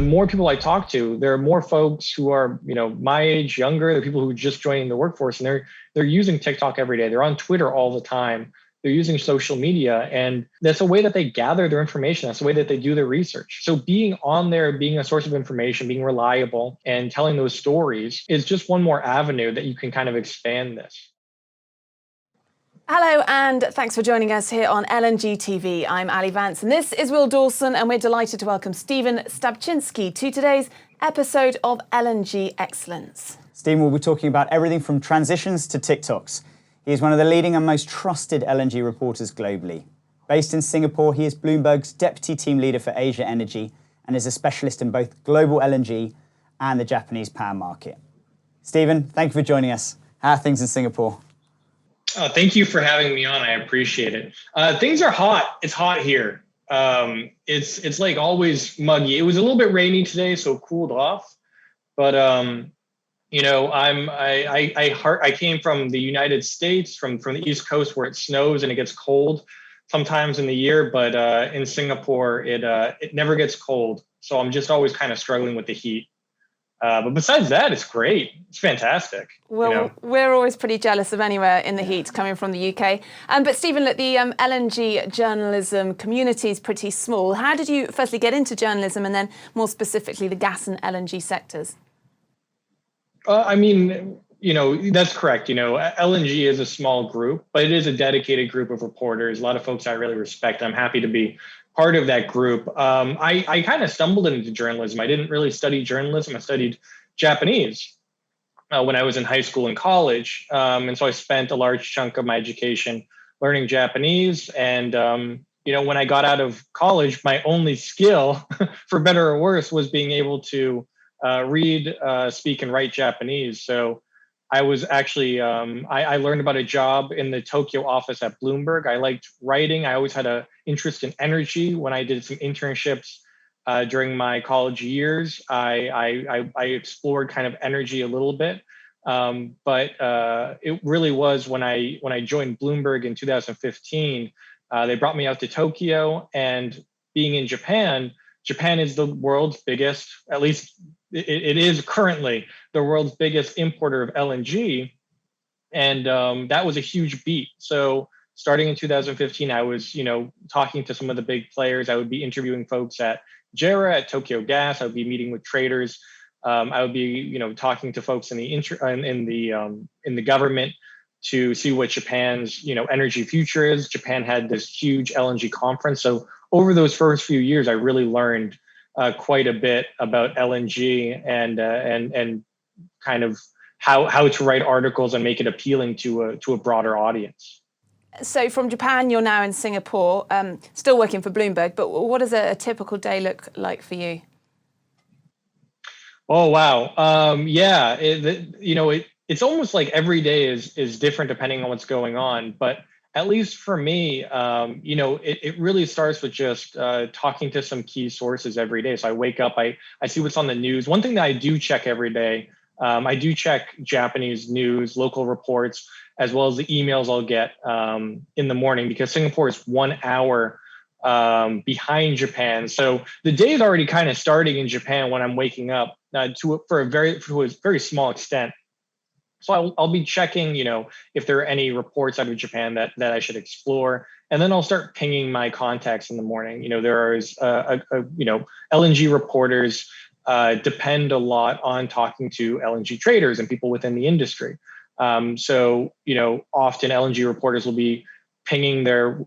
more people I talk to, there are more folks who are, my age, younger, the people who are just joining the workforce, and they're using TikTok every day. They're on Twitter all the time. They're using social media, and that's a way that they gather their information. That's the way that they do their research. So being on there, being a source of information, being reliable, and telling those stories is just one more avenue that you can kind of expand this. Hello, and thanks for joining us here on LNG TV. I'm Aly Vance, and this is Will Dawson, and we're delighted to welcome Stephen Stapczynski to today's episode of LNG Excellence. Stephen will be talking about everything from transitions to TikToks. He is one of the leading and most trusted LNG reporters globally. Based in Singapore, he is Bloomberg's deputy team leader for Asia Energy and is a specialist in both global LNG and the Japanese power market. Stephen, thank you for joining us. How are things in Singapore? Thank you for having me on. I appreciate it. Things are hot. It's hot here. It's like always muggy. It was a little bit rainy today, so it cooled off. But I came from the United States, from the East Coast, where it snows and it gets cold sometimes in the year. But in Singapore, it never gets cold. So I'm just always kind of struggling with the heat. But besides that, it's great. It's fantastic. Well, we're always pretty jealous of anywhere in the heat coming from the UK. But Stephen, look, the LNG journalism community is pretty small. How did you firstly get into journalism and then more specifically the gas and LNG sectors? That's correct. LNG is a small group, but it is a dedicated group of reporters. A lot of folks I really respect. I'm happy to be part of that group. I kind of stumbled into journalism. I didn't really study journalism. I studied Japanese when I was in high school and college. And so I spent a large chunk of my education learning Japanese. And, when I got out of college, my only skill, for better or worse, was being able to read, speak, and write Japanese. So I was actually, I learned about a job in the Tokyo office at Bloomberg. I liked writing. I always had an interest in energy. When I did some internships during my college years, I explored kind of energy a little bit. But it really was when I joined Bloomberg in 2015, they brought me out to Tokyo, and being in Japan is the world's biggest, at least it is currently the world's biggest importer of LNG. And that was a huge beat. So starting in 2015, I was, talking to some of the big players. I would be interviewing folks at JERA, at Tokyo Gas. I would be meeting with traders. I would be, talking to folks in the government to see what Japan's, energy future is. Japan had this huge LNG conference. So over those first few years, I really learned quite a bit about LNG and kind of how to write articles and make it appealing to a broader audience. So from Japan, you're now in Singapore, still working for Bloomberg, but what does a typical day look like for you? Oh, wow. It's almost like every day is different depending on what's going on. But at least for me, it really starts with just talking to some key sources every day. So I wake up, I see what's on the news. One thing that I do check every day, I do check Japanese news, local reports, as well as the emails I'll get in the morning, because Singapore is 1 hour behind Japan. So the day is already kind of starting in Japan when I'm waking up to a very small extent. So I'll be checking, if there are any reports out of Japan that I should explore. And then I'll start pinging my contacts in the morning. There is, LNG reporters depend a lot on talking to LNG traders and people within the industry. So often LNG reporters will be pinging their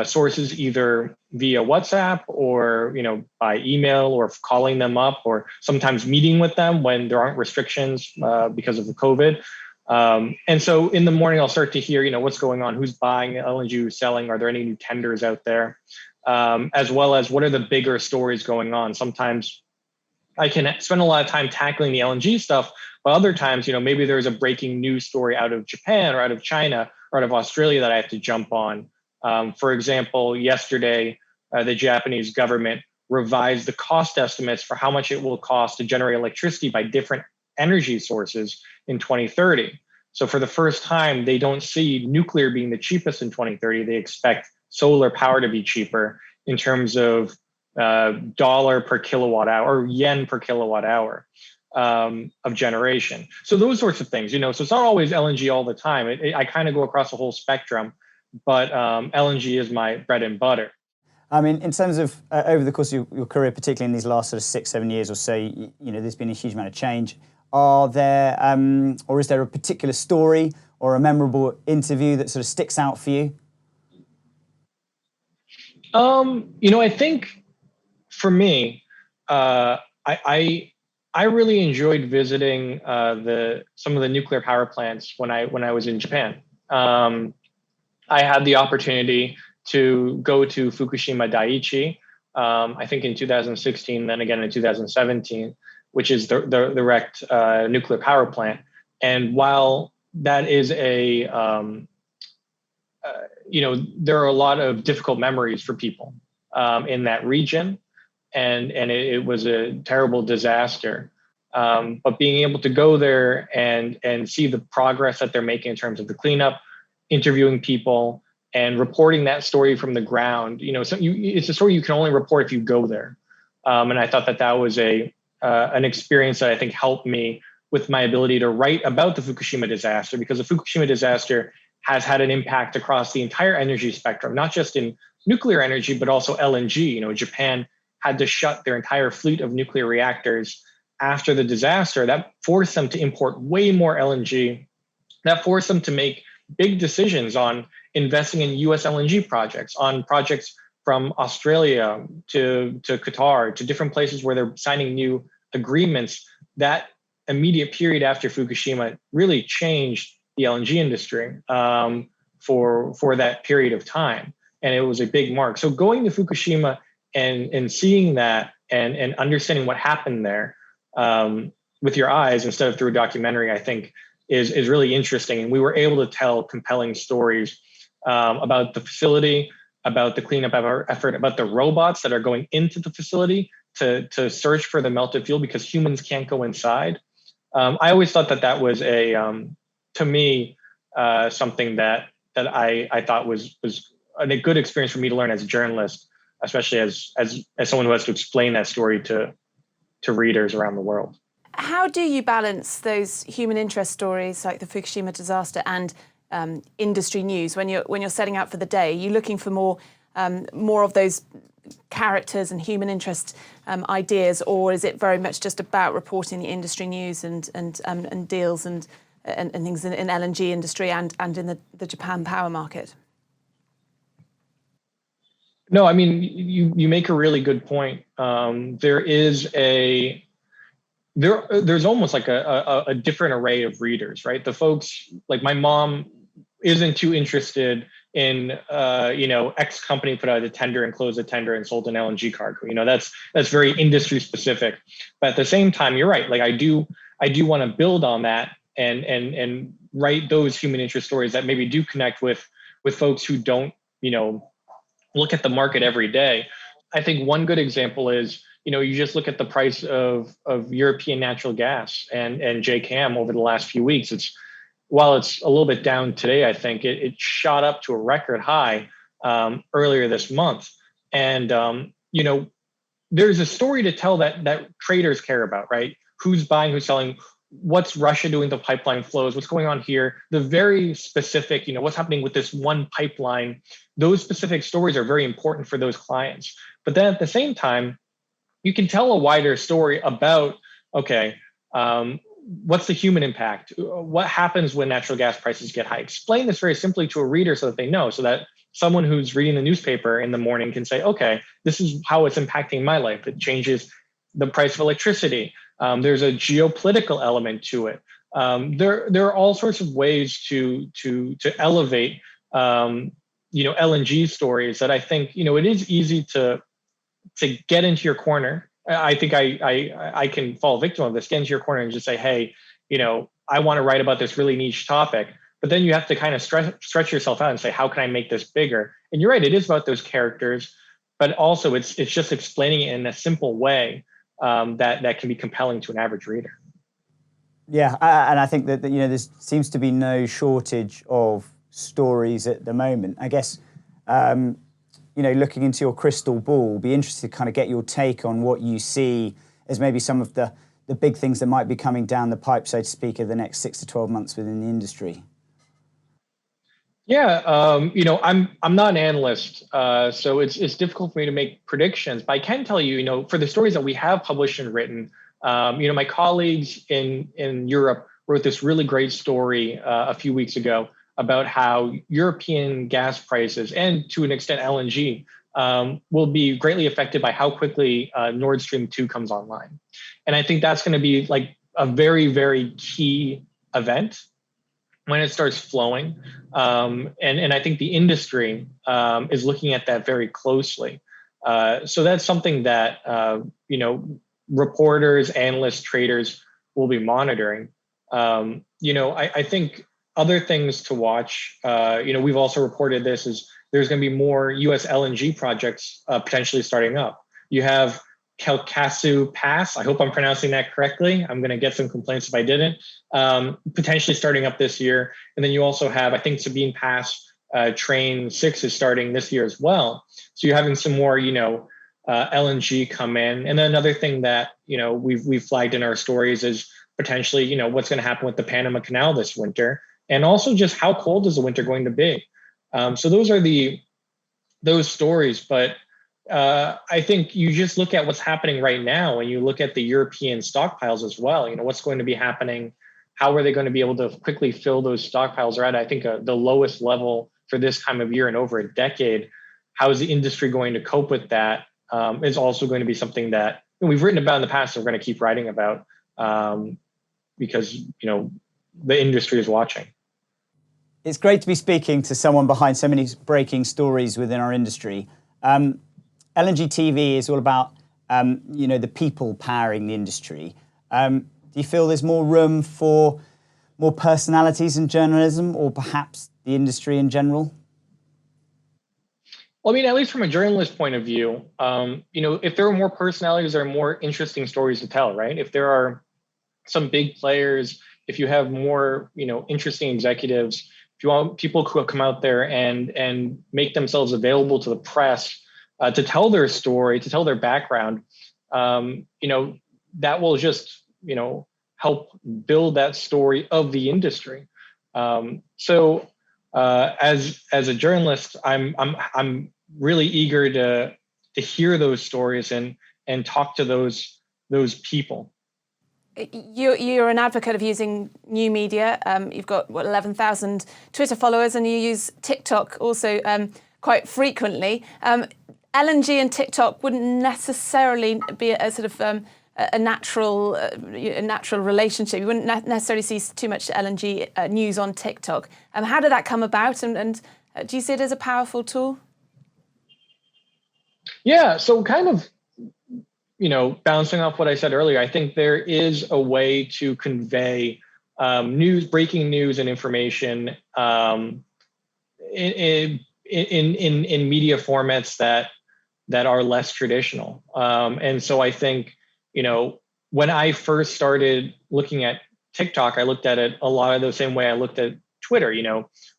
sources either via WhatsApp or, by email, or calling them up, or sometimes meeting with them when there aren't restrictions because of the COVID. And so in the morning, I'll start to hear, what's going on, who's buying LNG, who's selling, are there any new tenders out there, as well as what are the bigger stories going on. Sometimes I can spend a lot of time tackling the LNG stuff, but other times, maybe there's a breaking news story out of Japan or out of China or out of Australia that I have to jump on. For example, yesterday, the Japanese government revised the cost estimates for how much it will cost to generate electricity by different energy sources in 2030. So for the first time, they don't see nuclear being the cheapest in 2030. They expect solar power to be cheaper in terms of dollar per kilowatt hour or yen per kilowatt hour of generation. So those sorts of things, so it's not always LNG all the time. I kind of go across the whole spectrum, but LNG is my bread and butter. I mean, in terms of over the course of your career, particularly in these last sort of 6-7 years or so, there's been a huge amount of change. Are there, or is there a particular story or a memorable interview that sort of sticks out for you? I think for me, I really enjoyed visiting some of the nuclear power plants when I was in Japan. I had the opportunity to go to Fukushima Daiichi, I think in 2016, then again in 2017, which is the wrecked nuclear power plant. And while that is there are a lot of difficult memories for people in that region, and it was a terrible disaster. But being able to go there and see the progress that they're making in terms of the cleanup, interviewing people, and reporting that story from the ground, it's a story you can only report if you go there. And I thought that was an experience that I think helped me with my ability to write about the Fukushima disaster, because the Fukushima disaster has had an impact across the entire energy spectrum, not just in nuclear energy, but also LNG. Japan had to shut their entire fleet of nuclear reactors after the disaster. That forced them to import way more LNG. That forced them to make big decisions on investing in US LNG projects, on projects from Australia to Qatar, to different places where they're signing new agreements. That immediate period after Fukushima really changed the LNG industry for that period of time. And it was a big mark. So going to Fukushima and seeing that and understanding what happened there with your eyes instead of through a documentary, I think is really interesting. And we were able to tell compelling stories about the facility, about the cleanup effort, about the robots that are going into the facility to search for the melted fuel because humans can't go inside. I always thought that was to me, something that I thought was a good experience for me to learn as a journalist, especially as someone who has to explain that story to readers around the world. How do you balance those human interest stories like the Fukushima disaster and industry news when you're setting out for the day? Are you looking for more of those characters and human interest ideas, or is it very much just about reporting the industry news and deals and things in LNG industry and in the Japan power market? No, I mean, you make a really good point. There's almost like a different array of readers, right? The folks like my mom isn't too interested in X company put out a tender and closed a tender and sold an LNG cargo. That's very industry specific. But at the same time, you're right. Like I do want to build on that and write those human interest stories that maybe do connect with folks who don't look at the market every day. I think one good example is you just look at the price of European natural gas and JKM over the last few weeks. While it's a little bit down today, I think it shot up to a record high earlier this month. And there's a story to tell that traders care about, right? Who's buying, who's selling, what's Russia doing to pipeline flows, what's going on here, the very specific, what's happening with this one pipeline. Those specific stories are very important for those clients. But then at the same time, you can tell a wider story about, what's the human impact? What happens when natural gas prices get high? Explain this very simply to a reader so that they know, so that someone who's reading the newspaper in the morning can say, okay, this is how it's impacting my life. It changes the price of electricity. There's a geopolitical element to it. There are all sorts of ways to elevate, LNG stories that I think, it is easy to get into your corner. I think I can fall victim of this, get into your corner and just say, hey, I want to write about this really niche topic. But then you have to kind of stretch yourself out and say, how can I make this bigger? And you're right, it is about those characters, but also it's just explaining it in a simple way that can be compelling to an average reader. Yeah, and I think that there seems to be no shortage of stories at the moment. I guess looking into your crystal ball, be interested to kind of get your take on what you see as maybe some of the big things that might be coming down the pipe, so to speak, over the next 6 to 12 months within the industry. Yeah, I'm not an analyst, so it's difficult for me to make predictions. But I can tell you, for the stories that we have published and written, my colleagues in Europe wrote this really great story a few weeks ago about how European gas prices and to an extent LNG will be greatly affected by how quickly Nord Stream 2 comes online. And I think that's going to be like a very, very key event when it starts flowing. And I think the industry is looking at that very closely. So that's something that, reporters, analysts, traders will be monitoring. I think other things to watch, we've also reported this, is there's going to be more US LNG projects potentially starting up. You have Calcasieu Pass, I hope I'm pronouncing that correctly. I'm going to get some complaints if I didn't, potentially starting up this year. And then you also have, I think, Sabine Pass, Train 6 is starting this year as well. So you're having some more, LNG come in. And then another thing that, we've flagged in our stories is potentially, what's going to happen with the Panama Canal this winter. And also just how cold is the winter going to be? So those are those stories. But I think you just look at what's happening right now and you look at the European stockpiles as well. What's going to be happening? How are they going to be able to quickly fill those stockpiles? They're at, I think, the lowest level for this time of year in over a decade. How is the industry going to cope with that? Is also going to be something that we've written about in the past and we're going to keep writing about because, the industry is watching. It's great to be speaking to someone behind so many breaking stories within our industry. LNG TV is all about, the people powering the industry. Do you feel there's more room for more personalities in journalism, or perhaps the industry in general? Well, at least from a journalist point of view, if there are more personalities, there are more interesting stories to tell, right? If there are some big players, if you have more, interesting executives, if you want people who come out there and make themselves available to the press to tell their story, to tell their background, that will just, help build that story of the industry. So as a journalist, I'm really eager to hear those stories and talk to those people. You're an advocate of using new media. You've got 11,000 Twitter followers, and you use TikTok also quite frequently. LNG and TikTok wouldn't necessarily be a sort of a natural relationship. You wouldn't necessarily see too much LNG news on TikTok. How did that come about, and do you see it as a powerful tool? Yeah, so kind of, bouncing off what I said earlier, I think there is a way to convey breaking news and information in media formats that are less traditional. And so I think, when I first started looking at TikTok, I looked at it a lot of the same way I looked at Twitter.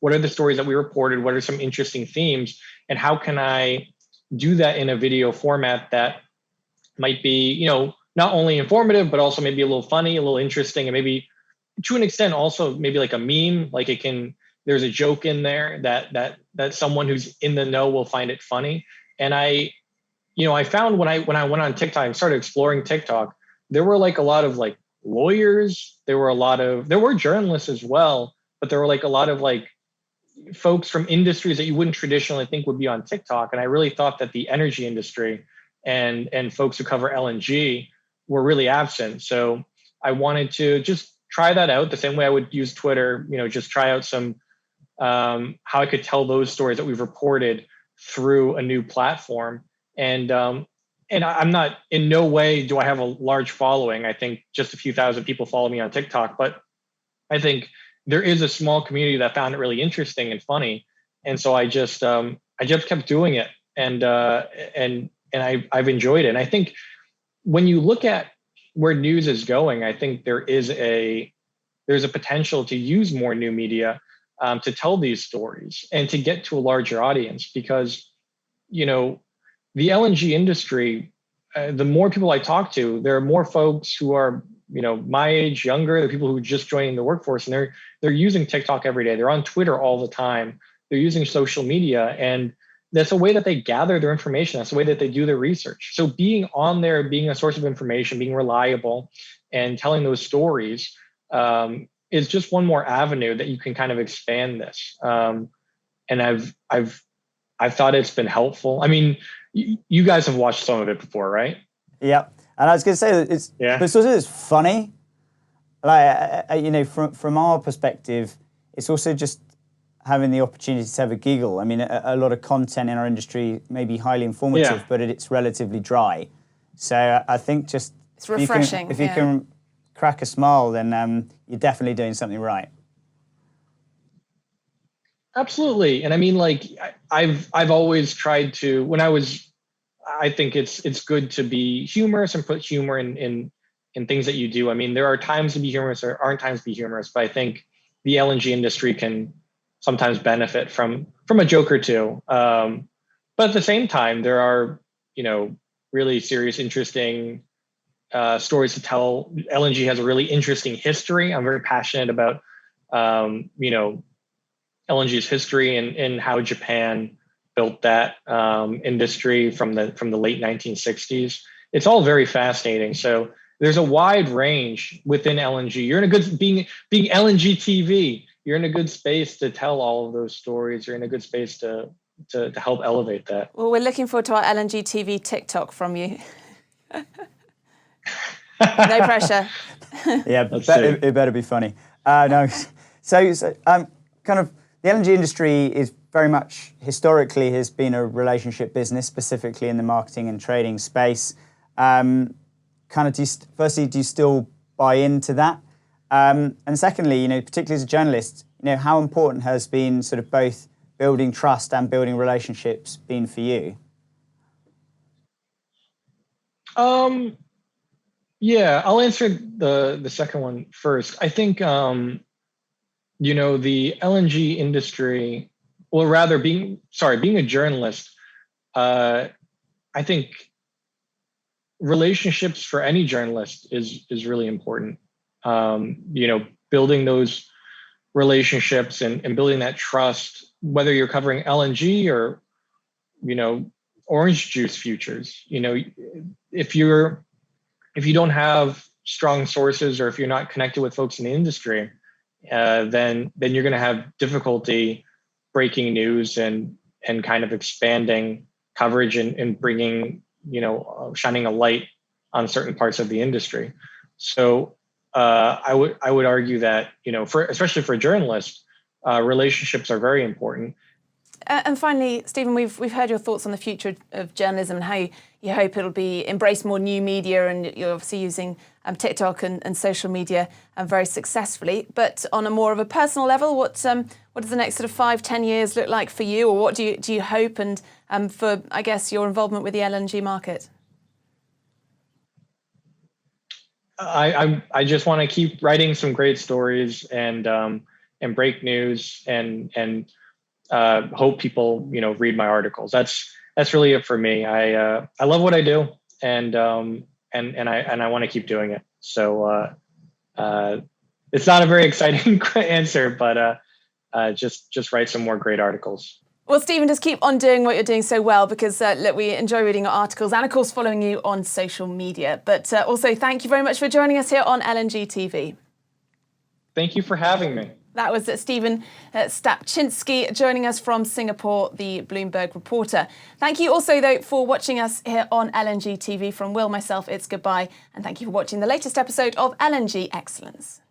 What are the stories that we reported? What are some interesting themes? And how can I do that in a video format that might be, not only informative, but also maybe a little funny, a little interesting, and maybe to an extent also maybe like a meme, like there's a joke in there that someone who's in the know will find it funny. And I found when I went on TikTok and started exploring TikTok, there were like a lot of like lawyers, there were journalists as well, but there were like a lot of like folks from industries that you wouldn't traditionally think would be on TikTok. And I really thought that the energy industry and folks who cover LNG were really absent. So I wanted to just try that out the same way I would use Twitter, just try out some, how I could tell those stories that we've reported through a new platform. And I'm not, in no way do I have a large following. I think just a few thousand people follow me on TikTok, but I think there is a small community that found it really interesting and funny. And so I just kept doing it. And I've enjoyed it. And I think when you look at where news is going, I think there's a potential to use more new media to tell these stories and to get to a larger audience, because the LNG industry, the more people I talk to, there are more folks who are, my age, younger, the people who are just joining the workforce, and they're using TikTok every day. They're on Twitter all the time. They're using social media, and that's a way that they gather their information. That's the way that they do their research. So being on there, being a source of information, being reliable, and telling those stories is just one more avenue that you can kind of expand this. And I've thought it's been helpful. I mean, you guys have watched some of it before, right? Yeah, and I was going to say that it's funny. Like from our perspective, it's also just having the opportunity to have a giggle. I mean, a lot of content in our industry may be highly informative, but it's relatively dry. So I think just it's refreshing. If you can crack a smile, then you're definitely doing something right. Absolutely. And I mean, like, I've always tried to, I think it's good to be humorous and put humor in things that you do. I mean, there are times to be humorous, there aren't times to be humorous, but I think the LNG industry can sometimes benefit from a joke or two. But at the same time, there are, really serious, interesting stories to tell. LNG has a really interesting history. I'm very passionate about, LNG's history and how Japan built that industry from the late 1960s. It's all very fascinating. So there's a wide range within LNG. You're in a good, being LNG TV, you're in a good space to tell all of those stories. You're in a good space to help elevate that. Well, we're looking forward to our LNG TV TikTok from you. No pressure. Yeah, it better be funny. No, so kind of the LNG industry is very much historically has been a relationship business, specifically in the marketing and trading space. Kind of, do you still buy into that? And secondly, particularly as a journalist, how important has been sort of both building trust and building relationships been for you? Yeah, I'll answer the second one first. I think, the LNG industry, or rather being a journalist, I think relationships for any journalist is really important. Building those relationships and building that trust, whether you're covering LNG or, orange juice futures. If you don't have strong sources, or if you're not connected with folks in the industry, then you're going to have difficulty breaking news and kind of expanding coverage and bringing, shining a light on certain parts of the industry. So I would argue that, especially for journalists, relationships are very important. And finally, Stephen, we've heard your thoughts on the future of journalism and how you hope it'll be embrace more new media, and you're obviously using TikTok and social media very successfully. But on a more of a personal level, what does the next sort of 5-10 years look like for you, or what do you hope, and for, I guess, your involvement with the LNG market? I just want to keep writing some great stories and break news and hope people read my articles. That's really it for me. I love what I do, and I want to keep doing it. So it's not a very exciting answer, but just write some more great articles. Well, Stephen, just keep on doing what you're doing so well, because look, we enjoy reading your articles and, of course, following you on social media. But also, thank you very much for joining us here on LNG TV. Thank you for having me. That was Stephen Stapczynski joining us from Singapore, the Bloomberg reporter. Thank you also, though, for watching us here on LNG TV. From Will, myself, it's goodbye. And thank you for watching the latest episode of LNG Excellence.